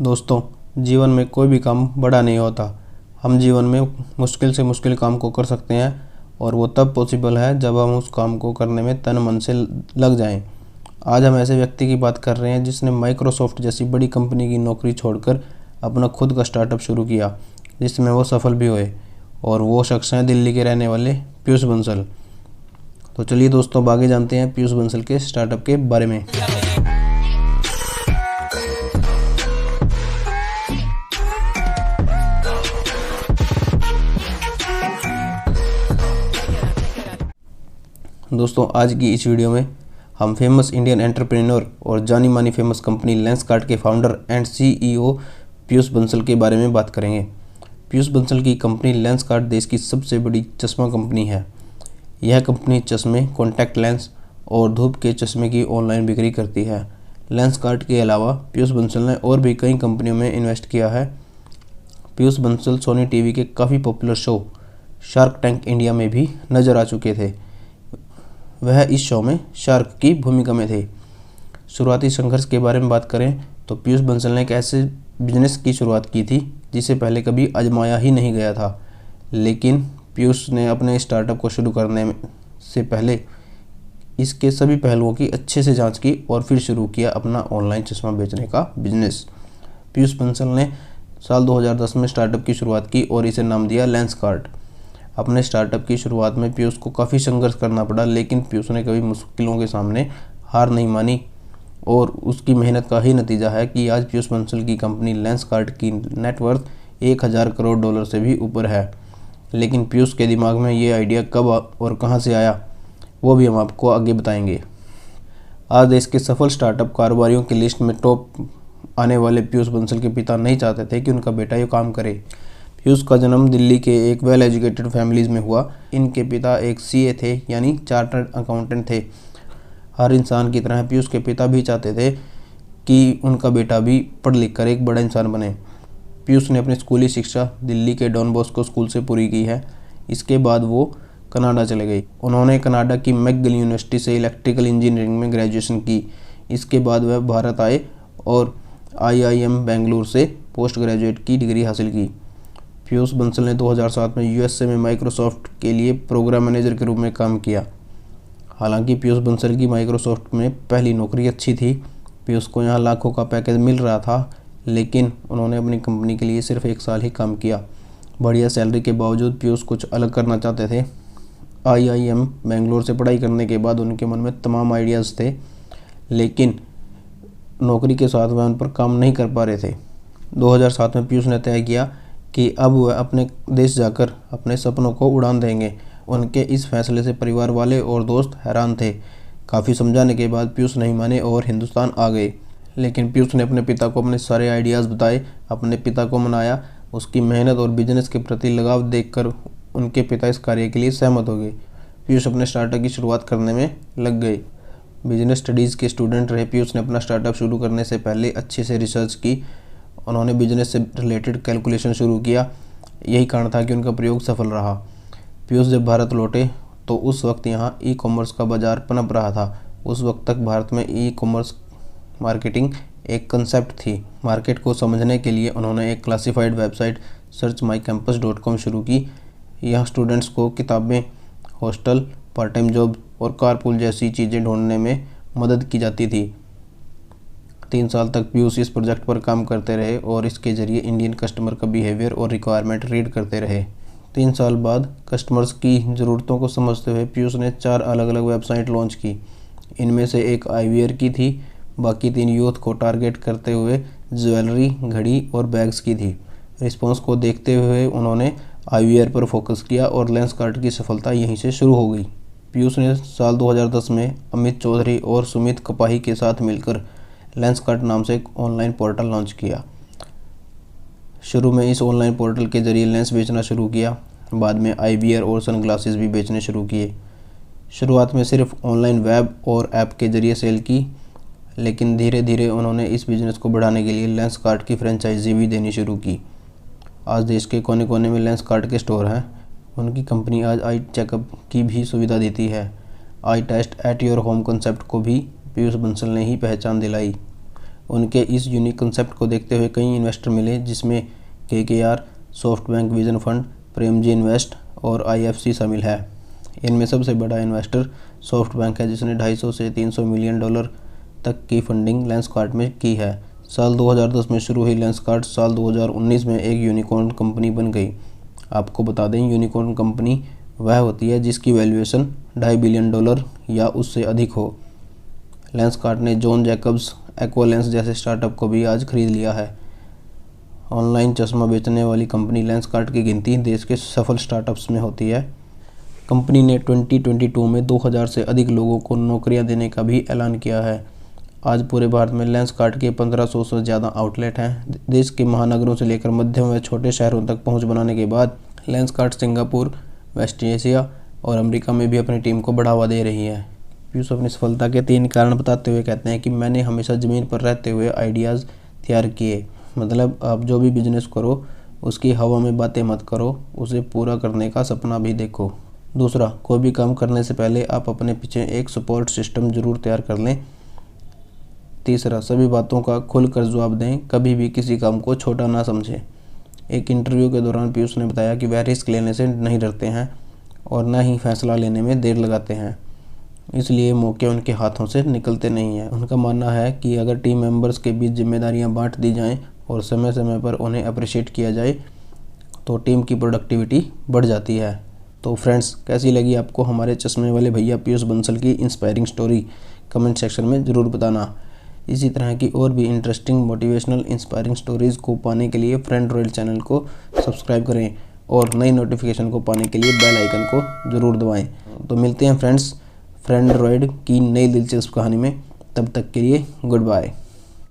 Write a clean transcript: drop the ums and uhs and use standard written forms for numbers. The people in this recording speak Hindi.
दोस्तों, जीवन में कोई भी काम बड़ा नहीं होता। हम जीवन में मुश्किल से मुश्किल काम को कर सकते हैं और वो तब पॉसिबल है जब हम उस काम को करने में तन मन से लग जाएं। आज हम ऐसे व्यक्ति की बात कर रहे हैं जिसने माइक्रोसॉफ्ट जैसी बड़ी कंपनी की नौकरी छोड़कर अपना खुद का स्टार्टअप शुरू किया, जिसमें वो सफल भी हुए। और वो शख्स हैं दिल्ली के रहने वाले पीयूष बंसल। तो चलिए दोस्तों, अब आगे जानते हैं पीयूष बंसल के स्टार्टअप के बारे में। दोस्तों, आज की इस वीडियो में हम फेमस इंडियन एंटरप्रेन्योर और जानी मानी फेमस कंपनी लेंसकार्ट के founder and CEO Piyush Bansal के बारे में बात करेंगे। पीयूष बंसल की कंपनी लेंसकार्ट देश की सबसे बड़ी चश्मा कंपनी है। यह कंपनी चश्मे, कॉन्टैक्ट लेंस और धूप के चश्मे की ऑनलाइन बिक्री करती है। लेंसकार्ट के अलावा पीयूष बंसल ने और भी कई कंपनियों में इन्वेस्ट किया है। पीयूष बंसल सोनी टीवी के काफ़ी popular show shark tank India में भी नजर आ चुके थे। वह इस शो में शार्क की भूमिका में थे। शुरुआती संघर्ष के बारे में बात करें तो पीयूष बंसल ने एक ऐसे बिजनेस की शुरुआत की थी जिसे पहले कभी आजमाया ही नहीं गया था। लेकिन पीयूष ने अपने स्टार्टअप को शुरू करने से पहले इसके सभी पहलुओं की अच्छे से जांच की और फिर शुरू किया अपना ऑनलाइन चश्मा बेचने का बिजनेस। पीयूष बंसल ने साल 2010 में स्टार्टअप की शुरुआत की और इसे नाम दिया लेंसकार्ट। अपने स्टार्टअप की शुरुआत में पीयूष को काफ़ी संघर्ष करना पड़ा, लेकिन पीयूष ने कभी मुश्किलों के सामने हार नहीं मानी और उसकी मेहनत का ही नतीजा है कि आज पीयूष बंसल की कंपनी लेंसकार्ट की नेटवर्थ 1000 करोड़ डॉलर से भी ऊपर है। लेकिन पीयूष के दिमाग में ये आइडिया कब और कहाँ से आया, वो भी हम आपको आगे बताएंगे। आज देश के सफल स्टार्टअप कारोबारियों की लिस्ट में टॉप आने वाले पीयूष बंसल के पिता नहीं चाहते थे कि उनका बेटा ये काम करे। पीयूष का जन्म दिल्ली के एक वेल एजुकेटेड फैमिलीज में हुआ। इनके पिता एक सीए थे, यानी चार्टर्ड अकाउंटेंट थे। हर इंसान की तरह पीयूष के पिता भी चाहते थे कि उनका बेटा भी पढ़ लिख कर एक बड़ा इंसान बने। पीयूष ने अपनी स्कूली शिक्षा दिल्ली के डॉन बॉस्को स्कूल से पूरी की है। इसके बाद वो कनाडा चले गए। उन्होंने कनाडा की मैकगिल यूनिवर्सिटी से इलेक्ट्रिकल इंजीनियरिंग में ग्रेजुएशन की। इसके बाद वह भारत आए और IIM बेंगलुरु से पोस्ट ग्रेजुएट की डिग्री हासिल की। पीयूष बंसल ने 2007 में USA में माइक्रोसॉफ्ट के लिए प्रोग्राम मैनेजर के रूप में काम किया। हालांकि पीयूष बंसल की माइक्रोसॉफ्ट में पहली नौकरी अच्छी थी। पीयूष को यहाँ लाखों का पैकेज मिल रहा था, लेकिन उन्होंने अपनी कंपनी के लिए सिर्फ 1 साल ही काम किया। बढ़िया सैलरी के बावजूद पीयूष कुछ अलग करना चाहते थे। IIM बेंगलोर से पढ़ाई करने के बाद उनके मन में तमाम आइडियाज़ थे, लेकिन नौकरी के साथ वह उन पर काम नहीं कर पा रहे थे। 2007 में पीयूष ने तय किया कि अब वह अपने देश जाकर अपने सपनों को उड़ान देंगे। उनके इस फैसले से परिवार वाले और दोस्त हैरान थे। काफ़ी समझाने के बाद पीयूष नहीं माने और हिंदुस्तान आ गए। लेकिन पीयूष ने अपने पिता को अपने सारे आइडियाज़ बताए, अपने पिता को मनाया। उसकी मेहनत और बिजनेस के प्रति लगाव देखकर उनके पिता इस कार्य के लिए सहमत हो गए। पीयूष अपने स्टार्टअप की शुरुआत करने में लग गए। बिजनेस स्टडीज़ के स्टूडेंट रहे पीयूष ने अपना स्टार्टअप शुरू करने से पहले अच्छे से रिसर्च की। उन्होंने बिजनेस से रिलेटेड कैलकुलेशन शुरू किया। यही कारण था कि उनका प्रयोग सफल रहा। पीयूष जब भारत लौटे तो उस वक्त यहाँ ई-कॉमर्स का बाजार पनप रहा था। उस वक्त तक भारत में ई-कॉमर्स मार्केटिंग एक कंसेप्ट थी। मार्केट को समझने के लिए उन्होंने एक क्लासिफाइड वेबसाइट searchmycampus.com शुरू की। यहाँ स्टूडेंट्स को किताबें, हॉस्टल, पार्ट टाइम जॉब और कारपूल जैसी चीज़ें ढूंढने में मदद की जाती थी। 3 साल तक पीयूष इस प्रोजेक्ट पर काम करते रहे और इसके जरिए इंडियन कस्टमर का बिहेवियर और रिक्वायरमेंट रीड करते रहे। 3 साल बाद कस्टमर्स की ज़रूरतों को समझते हुए पीयूष ने 4 अलग अलग वेबसाइट लॉन्च की। इनमें से एक आईवियर की थी, बाकी 3 यूथ को टारगेट करते हुए ज्वेलरी, घड़ी और बैग्स की थी। रिस्पॉन्स को देखते हुए उन्होंने आईवियर पर फोकस किया और लेंसकार्ट की सफलता यहीं से शुरू हो गई। पीयूष ने साल 2010 में अमित चौधरी और सुमित कपाही के साथ मिलकर लेंसकार्ट नाम से एक ऑनलाइन पोर्टल लॉन्च किया। शुरू में इस ऑनलाइन पोर्टल के जरिए लेंस बेचना शुरू किया। बाद में आईवियर और सनग्लासेस भी बेचने शुरू किए। शुरुआत में सिर्फ ऑनलाइन वेब और ऐप के जरिए सेल की, लेकिन धीरे धीरे उन्होंने इस बिज़नेस को बढ़ाने के लिए लेंसकार्ट की फ्रेंचाइजी भी देनी शुरू की। आज देश के कोने कोने में लेंसकार्ट के स्टोर हैं। उनकी कंपनी आज आई चेकअप की भी सुविधा देती है। Eye test at your home concept को भी पीयूष बंसल ने ही पहचान दिलाई। उनके इस यूनिक कंसेप्ट को देखते हुए कई इन्वेस्टर मिले, जिसमें KKR, SoftBank vision fund, Premji invest और IFC शामिल है। इनमें सबसे बड़ा इन्वेस्टर सॉफ्टबैंक है, जिसने 250 से 300 मिलियन डॉलर तक की फंडिंग लेंसकार्ट में की है। साल 2010 में शुरू हुई लेंसकार्ट साल 2019 में एक यूनिकॉर्न कंपनी बन गई। आपको बता दें, यूनिकॉर्न कंपनी वह होती है जिसकी वैल्यूएशन $2.5 बिलियन या उससे अधिक हो। लेंसकार्ट ने जॉन जैकब्स, एक्वालेंस जैसे स्टार्टअप को भी आज खरीद लिया है। ऑनलाइन चश्मा बेचने वाली कंपनी लेंसकार्ट की गिनती देश के सफल स्टार्टअप्स में होती है। कंपनी ने 2022 में 2000 से अधिक लोगों को नौकरियां देने का भी ऐलान किया है। आज पूरे भारत में लेंसकार्ट के 1500 से ज़्यादा आउटलेट हैं। देश के महानगरों से लेकर मध्यम व छोटे शहरों तक पहुंच बनाने के बाद लेंसकार्ट सिंगापुर, वेस्ट एशिया और अमेरिका में भी अपनी टीम को बढ़ावा दे रही है। पीयूष अपनी सफलता के 3 कारण बताते हुए कहते हैं कि मैंने हमेशा ज़मीन पर रहते हुए आइडियाज़ तैयार किए। मतलब आप जो भी बिजनेस करो उसकी हवा में बातें मत करो, उसे पूरा करने का सपना भी देखो। दूसरा, कोई भी काम करने से पहले आप अपने पीछे एक सपोर्ट सिस्टम ज़रूर तैयार कर लें। तीसरा, सभी बातों का खुलकर जवाब दें, कभी भी किसी काम को छोटा ना समझें। एक इंटरव्यू के दौरान पीयूष ने बताया कि वह रिस्क लेने से नहीं डरते हैं और न ही फैसला लेने में देर लगाते हैं, इसलिए मौके उनके हाथों से निकलते नहीं हैं। उनका मानना है कि अगर टीम मेंबर्स के बीच जिम्मेदारियां बांट दी जाएं और समय समय पर उन्हें अप्रिशिएट किया जाए तो टीम की प्रोडक्टिविटी बढ़ जाती है। तो फ्रेंड्स, कैसी लगी आपको हमारे चश्मे वाले भैया पीयूष बंसल की इंस्पायरिंग स्टोरी? कमेंट सेक्शन में ज़रूर बताना। इसी तरह की और भी इंटरेस्टिंग, मोटिवेशनल, इंस्पायरिंग स्टोरीज़ को पाने के लिए फ्रेंड रॉयल चैनल को सब्सक्राइब करें और नई नोटिफिकेशन को पाने के लिए बेल आइकन को ज़रूर दबाएं। तो मिलते हैं फ्रेंड्स फ्रेंड रॉयल की नई दिलचस्प कहानी में। तब तक के लिए गुड बाय।